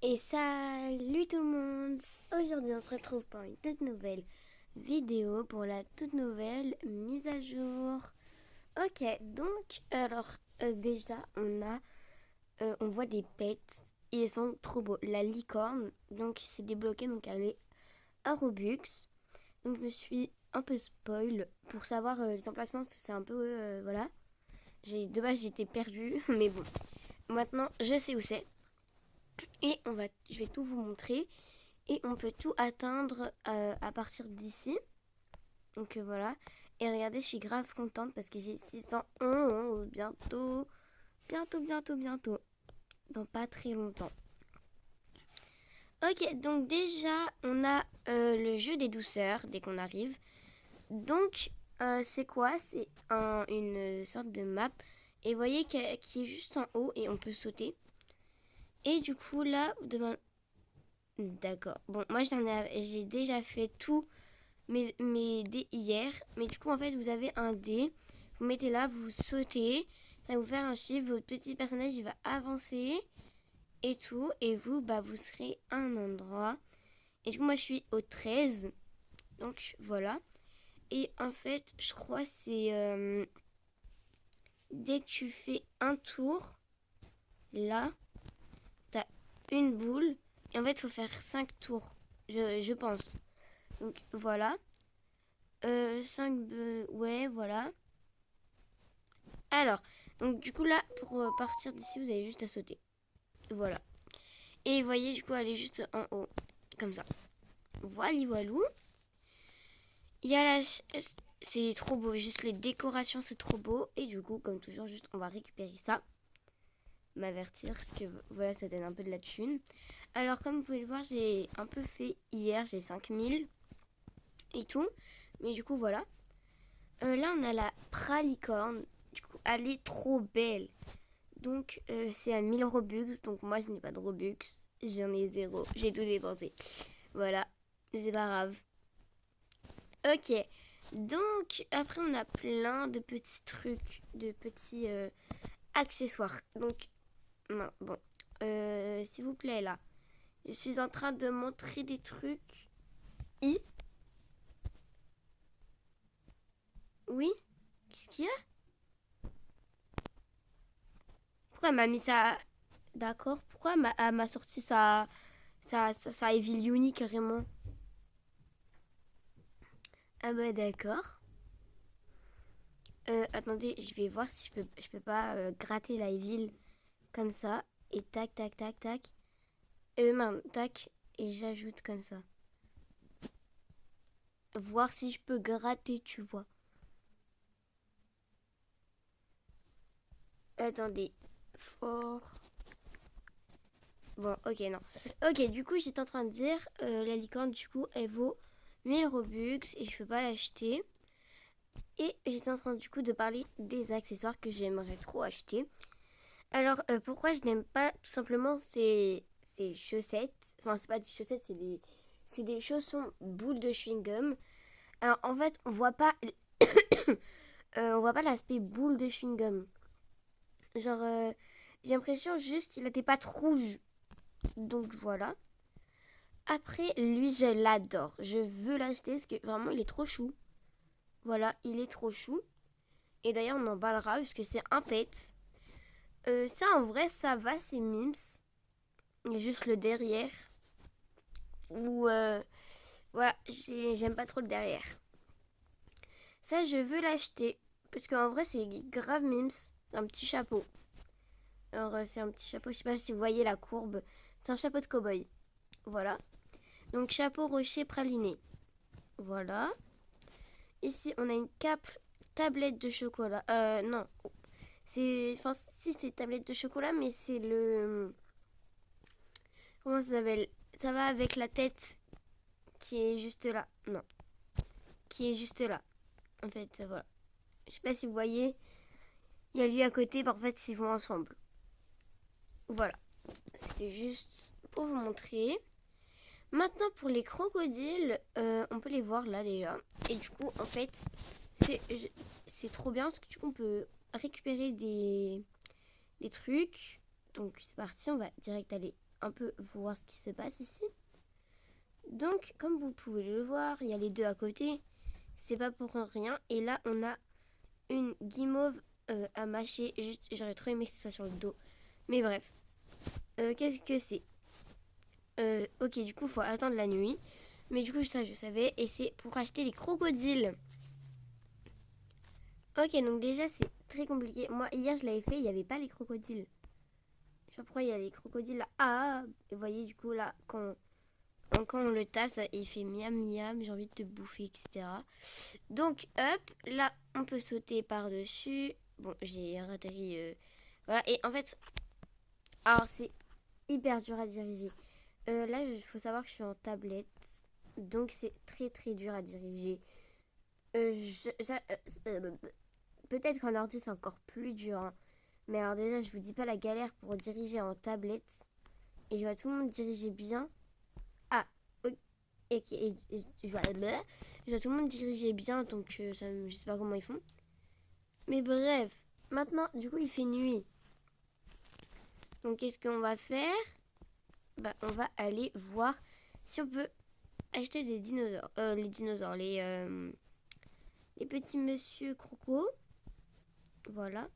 Et salut tout le monde! Aujourd'hui on se retrouve pour une toute nouvelle vidéo, pour la toute nouvelle mise à jour. Ok, donc alors déjà on voit des pets, ils sont trop beaux. La licorne, donc c'est débloqué, donc elle est à Robux. Donc je me suis un peu spoil pour savoir les emplacements, parce que c'est un peu, voilà. De base j'étais perdue, mais bon, maintenant je sais où c'est. Et je vais tout vous montrer. Et on peut tout atteindre à partir d'ici. Donc voilà. Et regardez, je suis grave contente parce que j'ai 611 bientôt. Bientôt. Dans pas très longtemps. Ok, donc déjà, on a le jeu des douceurs dès qu'on arrive. Donc, c'est quoi? C'est une sorte de map. Et vous voyez qui est juste en haut et on peut sauter. Et du coup, là, vous demandez... D'accord. Bon, moi, j'ai déjà fait tout mes dés hier. Mais du coup, en fait, vous avez un dé. Vous mettez là, vous sautez. Ça va vous faire un chiffre. Votre petit personnage, il va avancer et tout. Et vous, bah, vous serez à un endroit. Et du coup, moi, je suis au 13. Donc, voilà. Et en fait, je crois c'est... dès que tu fais un tour, là, t'as une boule. Et en fait, il faut faire 5 tours. Je pense. Donc, voilà. 5... ouais, voilà. Alors, donc du coup là, pour partir d'ici, vous avez juste à sauter. Voilà. Et vous voyez, du coup, elle est juste en haut. Comme ça. Voilou. Il y a la... C'est trop beau. Juste les décorations, c'est trop beau. Et du coup, comme toujours, juste on va récupérer ça. M'avertir, parce que voilà, ça donne un peu de la thune. Alors, comme vous pouvez le voir, j'ai un peu fait hier. J'ai 5000 et tout. Mais du coup, voilà. Là, on a la pralicorne. Du coup, elle est trop belle. Donc, c'est à 1000 Robux. Donc, moi, je n'ai pas de Robux. J'en ai zéro. J'ai tout dépensé. Voilà. C'est pas grave. Ok. Donc, après, on a plein de petits trucs, de petits accessoires. Donc, bon. S'il vous plaît, là. Je suis en train de montrer des trucs. Oui? Qu'est-ce qu'il y a? Pourquoi elle m'a mis ça... D'accord. Pourquoi elle m'a sorti ça Evil Uni carrément? Ah bah d'accord. Attendez, je vais voir si je peux pas gratter la ville comme ça. Et tac. Et tac. Et j'ajoute comme ça. Voir si je peux gratter, tu vois. Attendez. Fort. Bon, ok, non. Ok, du coup, j'étais en train de dire, la licorne, du coup, elle vaut 1000 Robux et je peux pas l'acheter. Et j'étais en train, du coup, de parler des accessoires que j'aimerais trop acheter. Alors, pourquoi je n'aime pas tout simplement ces chaussettes. Enfin, c'est pas des chaussettes, c'est des chaussons boules de chewing-gum. Alors, en fait, on voit pas, on voit pas l'aspect boule de chewing-gum. Genre, j'ai l'impression juste il a des pattes rouges. Donc, voilà. Après, lui, je l'adore. Je veux l'acheter parce que vraiment, il est trop chou. Voilà, il est trop chou. Et d'ailleurs, on en parlera parce que c'est un pet. Ça, en vrai, ça va, c'est Mims. Il y a juste le derrière. Ou voilà, j'aime pas trop le derrière. Ça, je veux l'acheter. Parce qu'en vrai, c'est grave Mims. C'est un petit chapeau. Alors, c'est un petit chapeau. Je sais pas si vous voyez la courbe. C'est un chapeau de cow-boy. Voilà. Donc, chapeau rocher praliné. Voilà. Ici, on a une cape tablette de chocolat. Non. Enfin, si, c'est tablette de chocolat, mais c'est le... Comment ça s'appelle? Ça va avec la tête qui est juste là. Non. Qui est juste là. En fait, voilà. Je sais pas si vous voyez. Il y a lui à côté, en fait, ils vont ensemble. Voilà. C'était juste pour vous montrer. Maintenant, pour les crocodiles, on peut les voir là déjà. Et du coup, en fait, c'est trop bien parce que du coup, on peut récupérer des trucs. Donc, c'est parti, on va direct aller un peu voir ce qui se passe ici. Donc, comme vous pouvez le voir, il y a les deux à côté. C'est pas pour rien. Et là, on a une guimauve à mâcher. J'aurais trop aimé que ce soit sur le dos. Mais bref. Qu'est-ce que c'est? Ok, du coup, il faut attendre la nuit. Mais du coup, ça, je savais. Et c'est pour acheter les crocodiles. Ok, donc déjà, c'est très compliqué. Moi, hier, je l'avais fait. Il n'y avait pas les crocodiles. Je sais pas pourquoi il y a les crocodiles là. Ah, et vous voyez, du coup, là, quand on le tape, ça, il fait miam miam, j'ai envie de te bouffer, etc. Donc, hop, là, on peut sauter par-dessus. Bon, j'ai atterri. Voilà, et en fait, alors c'est hyper dur à diriger. Là, il faut savoir que je suis en tablette. Donc, c'est très très dur à diriger. Peut-être qu'en ordi, c'est encore plus dur. Hein. Mais alors, déjà, je vous dis pas la galère pour diriger en tablette. Et je vois tout le monde diriger bien. Ah, ok. Et je vois tout le monde diriger bien. Donc, je sais pas comment ils font. Mais bref, maintenant, du coup, il fait nuit. Donc, qu'est-ce qu'on va faire? Bah, on va aller voir si on peut acheter des dinosaures. Les petits monsieur crocos. Voilà.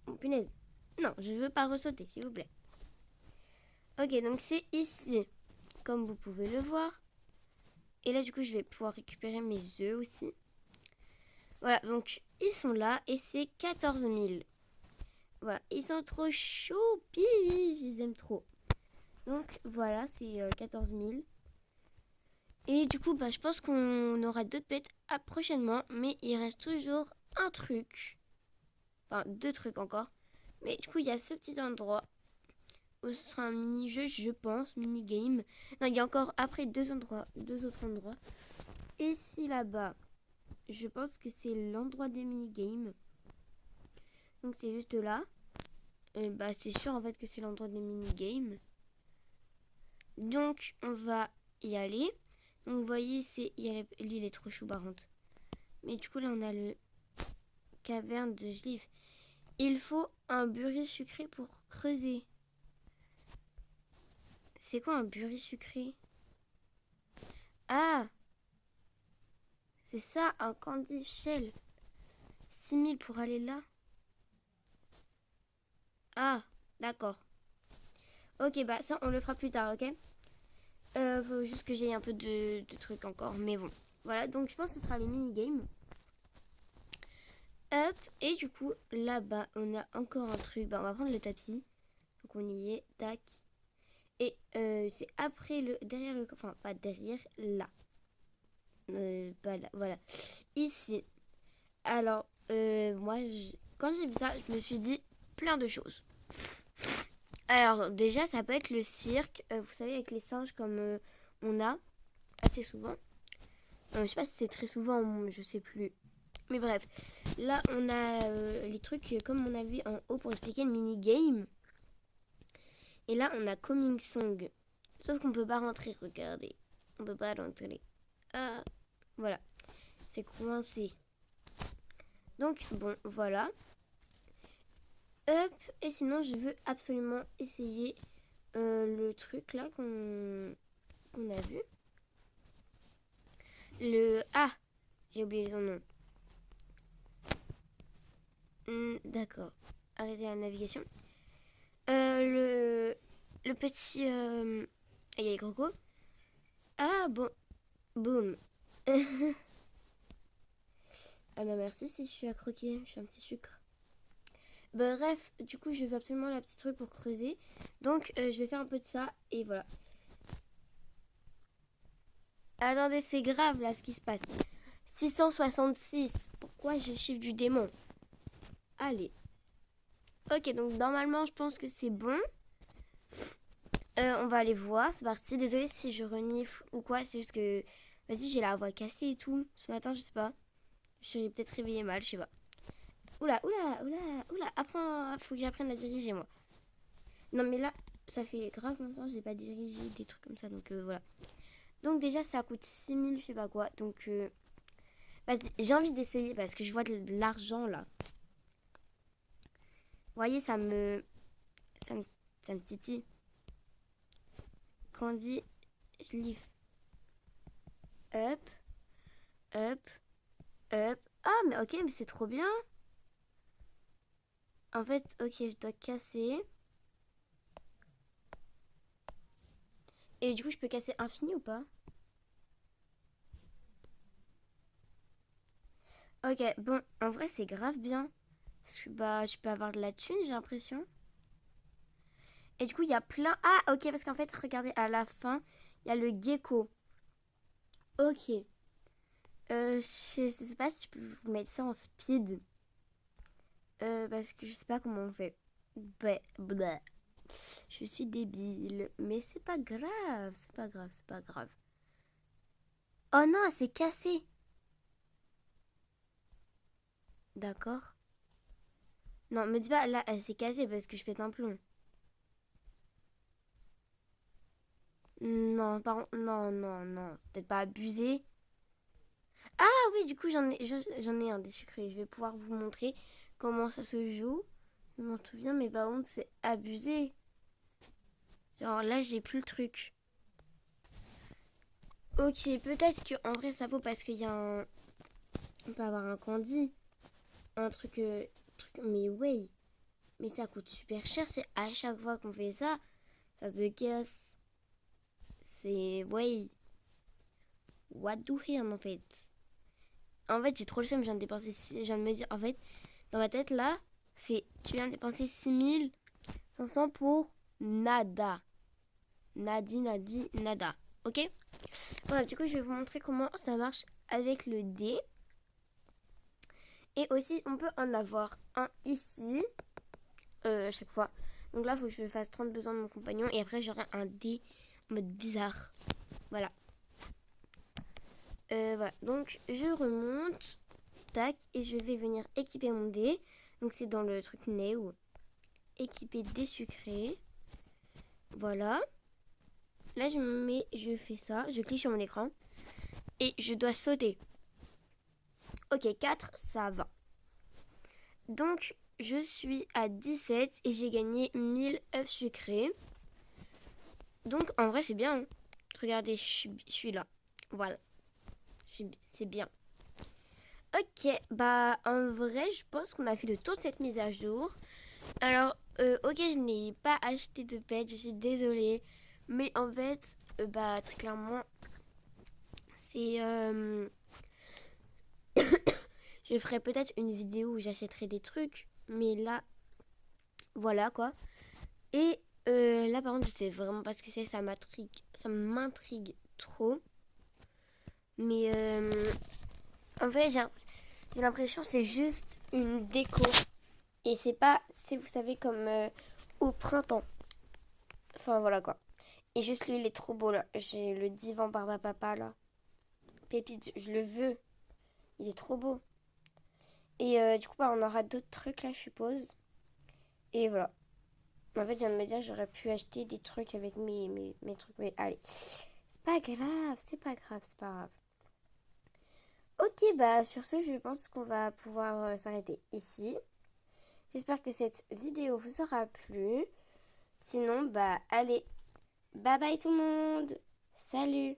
Oh, punaise. Non, je veux pas ressauter, s'il vous plaît. Ok, donc c'est ici, comme vous pouvez le voir. Et là, du coup, je vais pouvoir récupérer mes œufs aussi. Voilà, donc ils sont là et c'est 14 000. Voilà, ils sont trop choupis, je les aime trop. Donc voilà, c'est 14 000. Et du coup, bah, je pense qu'on aura d'autres bêtes prochainement. Mais il reste toujours un truc. Enfin, deux trucs encore. Mais du coup, il y a ce petit endroit où ce sera un mini-jeu, je pense, mini-game. Non, il y a encore après deux autres endroits. Et ici, là-bas, je pense que c'est l'endroit des mini-games. Donc, c'est juste là. Bah, c'est sûr, en fait, que c'est l'endroit des mini-games. Donc, on va y aller. Donc, vous voyez, l'île est trop chou, par contre. Mais du coup, là, on a le caverne de Jlif. Il faut un burri sucré pour creuser. C'est quoi un burri sucré? Ah, c'est ça, un candy shell. 6 000 pour aller là. Ah, d'accord. Ok, bah ça, on le fera plus tard, ok? Faut juste que j'aie un peu de trucs encore. Mais bon, voilà. Donc, je pense que ce sera les mini-games. Hop, et du coup, là-bas, on a encore un truc. Bah, on va prendre le tapis. Donc, on y est. Tac. Et c'est après derrière le... Enfin, pas derrière, là. Pas là, voilà. Ici. Alors, moi, quand j'ai vu ça, je me suis dit plein de choses. Alors, déjà, ça peut être le cirque. Vous savez, avec les singes, comme on a assez souvent. Je sais pas si c'est très souvent, je sais plus. Mais bref, là, on a les trucs comme on a vu en haut pour expliquer le mini-game. Et là, on a Coming Song. Sauf qu'on peut pas rentrer, regardez. On peut pas rentrer. Ah, voilà. C'est coincé. Donc, bon, voilà. Hop, et sinon, je veux absolument essayer le truc là qu'on a vu. Ah, j'ai oublié son nom. D'accord. Arrêtez la navigation. Le petit... il y a les crocos. Ah, bon. Boum. Ah bah merci si je suis à croquer. Je suis un petit sucre. Bref, du coup, je veux absolument la petite truc pour creuser. Donc, je vais faire un peu de ça. Et voilà. Attendez, c'est grave là ce qui se passe. 666. Pourquoi j'ai le chiffre du démon? Allez. Ok, donc normalement, je pense que c'est bon. On va aller voir. C'est parti. Désolée si je renifle ou quoi. C'est juste que... Vas-y, j'ai la voix cassée et tout. Ce matin, je sais pas. Je suis peut-être réveillée mal, je sais pas. Oula, oula, oula, oula. Apprends, faut que j'apprenne à diriger, moi. Non, mais là, ça fait grave longtemps que j'ai pas dirigé des trucs comme ça. Donc, voilà. Donc, déjà, ça coûte 6 000, je sais pas quoi. Donc, vas-y, j'ai envie d'essayer parce que je vois de l'argent, là. Vous voyez, ça me titille. Candy Leaf. Up, up, up. Ah, mais ok, mais c'est trop bien. En fait, ok, je dois casser. Et du coup, je peux casser infini ou pas? Ok, bon, en vrai, c'est grave bien. Parce que bah, tu peux avoir de la thune, j'ai l'impression. Et du coup, il y a plein. Ah, ok, parce qu'en fait, regardez, à la fin, il y a le gecko. Ok. Je sais pas si je peux vous mettre ça en speed. Parce que je sais pas comment on fait. Bah, bah. Je suis débile. Mais c'est pas grave. C'est pas grave, c'est pas grave. Oh non, c'est cassé. D'accord. Non, me dis pas, là, elle s'est cassée parce que je pète un plomb. Non, non, non, non. Peut-être pas abusé. Ah oui, du coup, j'en ai un des sucrés. Je vais pouvoir vous montrer comment ça se joue. Je m'en souviens, mais par contre, c'est abusé. Genre là, j'ai plus le truc. Ok, peut-être que en vrai, ça vaut parce qu'il y a un. On peut avoir un candy. Un truc. Mais ouais. Mais ça coûte super cher. C'est à chaque fois qu'on fait ça. Ça se casse. C'est. Ouais. What do hell en fait. En fait, j'ai trop le seum. Je viens de dépenser. Je viens de me dire. En fait, dans ma tête là, c'est. Tu viens de dépenser 6500 pour nada. Nadi, nada. Ok? Bref, du coup, je vais vous montrer comment ça marche avec le dé. Et aussi, on peut en avoir un ici, à chaque fois. Donc là, il faut que je fasse 30 besoins de mon compagnon. Et après, j'aurai un dé en mode bizarre. Voilà. Voilà. Donc, je remonte. Tac. Et je vais venir équiper mon dé. Donc, c'est dans le truc Neo. Équiper dé sucré. Voilà. Là, je fais ça. Je clique sur mon écran. Et je dois sauter. Ok, 4, ça va. Donc, je suis à 17 et j'ai gagné 1000 œufs sucrés. Donc, en vrai, c'est bien. Hein. Regardez, je suis là. Voilà. C'est bien. Ok, bah, en vrai, je pense qu'on a fait le tour de cette mise à jour. Alors, ok, je n'ai pas acheté de pet, je suis désolée. Mais en fait, bah, très clairement, c'est... je ferai peut-être une vidéo où j'achèterai des trucs. Mais là, voilà quoi. Et là, par contre, je sais vraiment pas ce que c'est. Ça m'intrigue trop. Mais en fait, j'ai l'impression que c'est juste une déco. Et c'est pas, si vous savez, comme au printemps. Enfin, voilà quoi. Et juste lui, il est trop beau là. J'ai le divan Barba Papa là. Pépite, je le veux. Il est trop beau. Et du coup, bah, on aura d'autres trucs là, je suppose. Et voilà. En fait, je viens de me dire que j'aurais pu acheter des trucs avec mes trucs. Mais allez. C'est pas grave, c'est pas grave, c'est pas grave. Ok, bah sur ce, je pense qu'on va pouvoir s'arrêter ici. J'espère que cette vidéo vous aura plu. Sinon, bah allez, bye bye tout le monde. Salut.